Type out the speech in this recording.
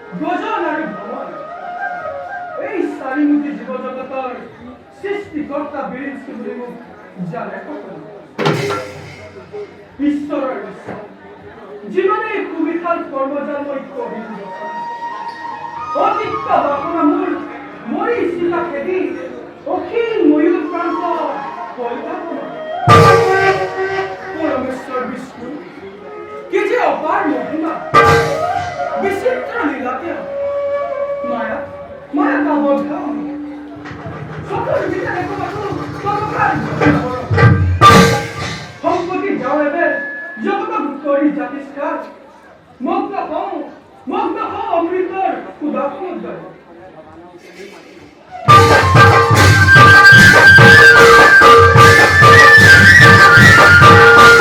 গজন আৰু ভ্ৰমণ এই চাৰিমুখী জীৱ জগতৰ সৃষ্টিকৰ্তা বিৰিঞ্চি বুলি মোক জানে সকলো ঈশ্বৰৰ বিশ্বাস জীৱনে সুবিশাল কৰ্মজালময় কহিল অতিক্ত বাসনা মোৰ মৰি চিলা খেদি অখিল ময়ূৰ প্ৰান্ত পৰমেশ্বৰ বিষ্ণু কি যে অপাৰ মহিমা বিচিত্ৰ লীলাতে মায়া মায়া কাবদ্ধ সকলো বিচাৰে সম্পত্তি যাওঁ এবে জগতক কৰি জাতিষ্কাৰ মগ্ন হওঁ অমৃতৰ উদাসনত